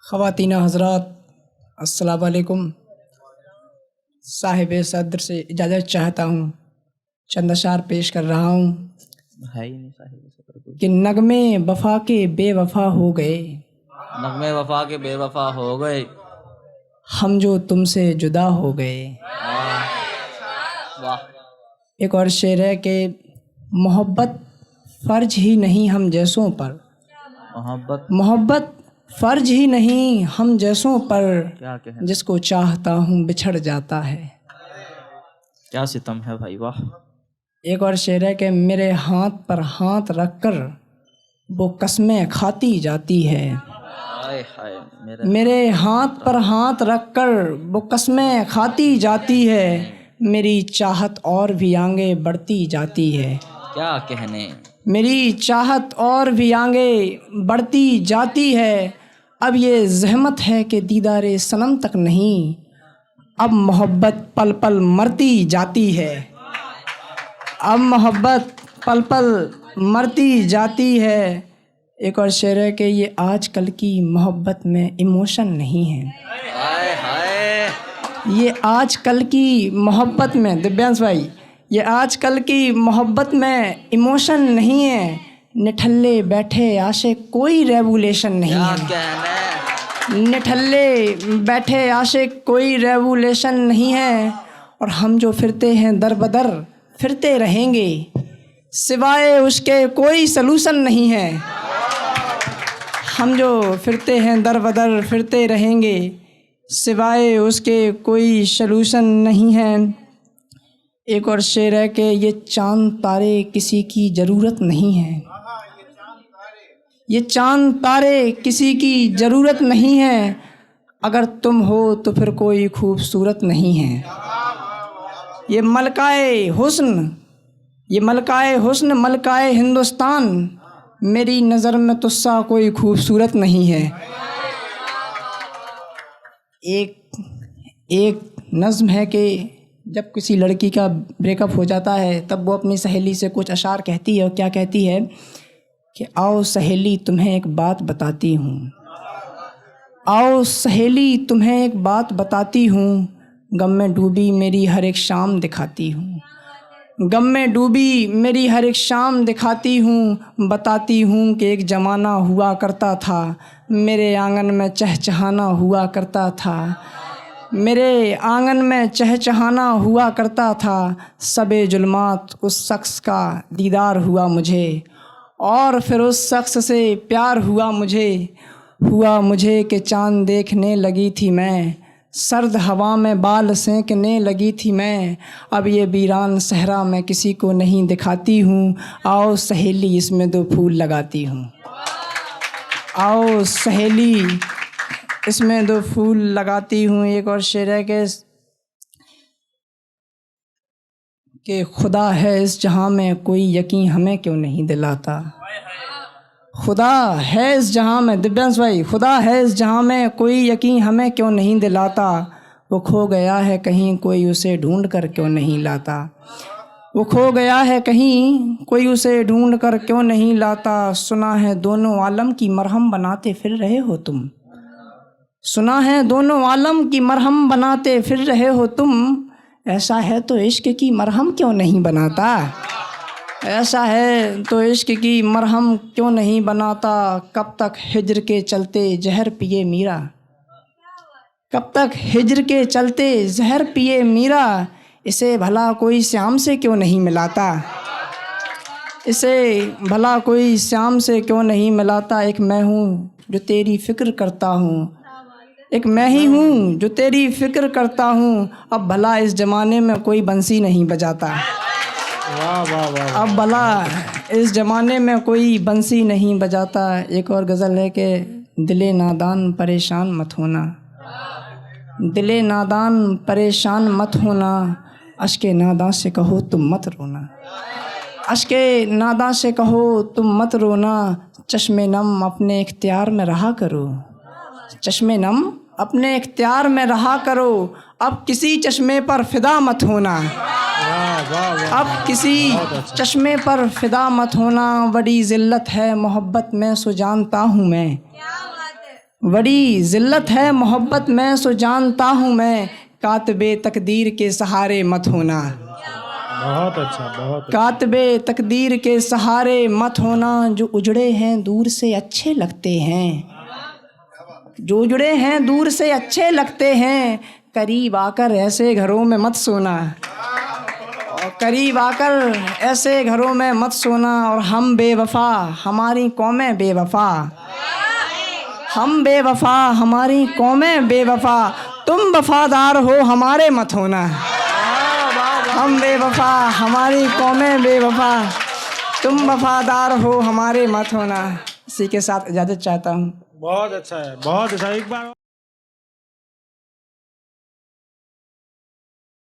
ख़वातीन हज़रात, अस्सलाम वालेकुम। साहिब सदर से इजाज़त चाहता हूँ, चंद अशार पेश कर रहा हूँ कि नगमे वफ़ा के बेवफ़ा हो गए, नगमे वफा के बेवफा हो गए, हम जो तुमसे जुदा हो गए। वाह। एक और शेर है कि मोहब्बत फ़र्ज ही नहीं हम जैसों पर, मोहब्बत फ़र्ज ही नहीं हम जैसों पर, क्या कहे, जिसको चाहता हूँ बिछड़ जाता है। क्या सितम है भाई, वाह। एक और शेर है कि मेरे हाथ पर हाथ रखकर वो कस्में खाती जाती है, हाय हाय, मेरे हाथ पर हाथ रखकर वो कस्में खाती जाती है, मेरी चाहत और भी आगे बढ़ती जाती है। क्या कहने, मेरी चाहत और भी आगे बढ़ती जाती है। अब ये ज़हमत है कि दीदारे सनम तक नहीं, अब मोहब्बत पल पल मरती जाती है। अब मोहब्बत पल पल मरती जाती है। एक और शेर है कि ये आजकल की मोहब्बत में इमोशन नहीं है, हाय हाय, ये आजकल की मोहब्बत में, दिव्यांश भाई, ये आजकल की मोहब्बत में इमोशन नहीं है। निठल्ले बैठे आशिक कोई रेवुलेशन नहीं क्या है, कहने, निठल्ले बैठे आशिक कोई रेवुलेशन नहीं है। और हम जो फिरते हैं दर बदर फिरते रहेंगे, सिवाय उसके कोई सलूशन नहीं है। हम जो फिरते हैं दर बदर फिरते रहेंगे, सिवाय उसके कोई सलूशन नहीं है। एक और शेर है कि ये चांद तारे किसी की ज़रूरत नहीं है, ये चांद तारे किसी की ज़रूरत नहीं है, अगर तुम हो तो फिर कोई खूबसूरत नहीं है। ये मलकाए हुस्न, ये मलकाए हुस्न मलकाए हिंदुस्तान, मेरी नज़र में तुस्सा कोई खूबसूरत नहीं है। एक नज़्म है कि जब किसी लड़की का ब्रेकअप हो जाता है तब वो अपनी सहेली से कुछ अशार कहती है, और क्या कहती है कि आओ सहेली तुम्हें एक बात बताती हूँ, आओ सहेली तुम्हें एक बात बताती हूँ, गम में डूबी मेरी हर एक शाम दिखाती हूँ, गम में डूबी मेरी हर एक शाम दिखाती हूँ, बताती हूँ कि एक ज़माना हुआ करता था, मेरे आंगन में चहचहाना हुआ करता था, मेरे आंगन में चहचहाना हुआ करता था, सबे जुल्मात उस शख्स का दीदार हुआ मुझे, और फिर उस शख्स से प्यार हुआ मुझे कि चाँद देखने लगी थी मैं, सर्द हवा में बाल सेंकने लगी थी मैं, अब ये वीरान सहरा में किसी को नहीं दिखाती हूँ, आओ सहेली इसमें दो फूल लगाती हूँ, आओ सहेली इसमें दो फूल लगाती हूँ। एक और शेर है कि खुदा है इस जहाँ में कोई यकीन हमें क्यों नहीं दिलाता, खुदा है इस जहाँ में, दिव्यांश भाई, खुदा है इस जहाँ में कोई यकीन हमें क्यों नहीं दिलाता, वो खो गया है कहीं कोई उसे ढूंढ कर क्यों नहीं लाता, वो खो गया है कहीं कोई उसे ढूंढ कर क्यों नहीं लाता, सुना है दोनों आलम की मरहम बनाते फिर रहे हो तुम, सुना है दोनों आलम की मरहम बनाते फिर रहे हो तुम, ऐसा है तो इश्क की मरहम क्यों नहीं बनाता, ऐसा है तो इश्क की मरहम क्यों नहीं बनाता, कब तक हिज्र के चलते जहर पिए मीरा, कब तक हिज्र के चलते जहर पिए मीरा, इसे भला कोई श्याम से क्यों नहीं मिलाता, इसे भला कोई श्याम से क्यों नहीं मिलाता, एक मैं हूँ जो तेरी फ़िक्र करता हूँ, एक मैं ही हूँ जो तेरी फ़िक्र करता हूँ, अब भला इस ज़माने में कोई बंसी नहीं बजाता, वाह वाह वाह, अब भला इस ज़माने में कोई बंसी नहीं बजाता। एक और गज़ल है कि दिले नादान परेशान मत होना, दिले नादान परेशान मत होना, अश्के नादां से कहो तुम मत रोना, अश्के नादां से कहो तुम मत रोना, चश्मे नम अपने इख्तियार में रहा करो, चश्मे नम अपने इख्तियार में रहा करो, अब किसी चश्मे पर फिदा मत होना, वाह वाह वाह। अब किसी चश्मे पर फिदा मत होना, बड़ी ज़िल्लत है मोहब्बत में सो जानता हूँ मैं, बड़ी ज़िल्लत है मोहब्बत में सो जानता हूँ मैं, कातबे तकदीर के सहारे मत होना, बहुत अच्छा, बहुत अच्छा। कातबे तकदीर के सहारे मत होना, जो उजड़े हैं दूर से अच्छे लगते हैं, जो उजड़े हैं दूर से अच्छे लगते हैं, करीब आकर ऐसे घरों में मत सोना, और करीब आकर ऐसे घरों में मत सोना, और हम बेवफा हमारी कौमें बेवफा, हम बेवफा हमारी कौमें बेवफा, तुम वफादार हो हमारे मत होना, हम बेवफा हमारी कौमें बेवफा, तुम वफादार हो हमारे मत होना। इसी के साथ इजाज़त चाहता हूँ। बहुत अच्छा है, बहुत अच्छा। एक बार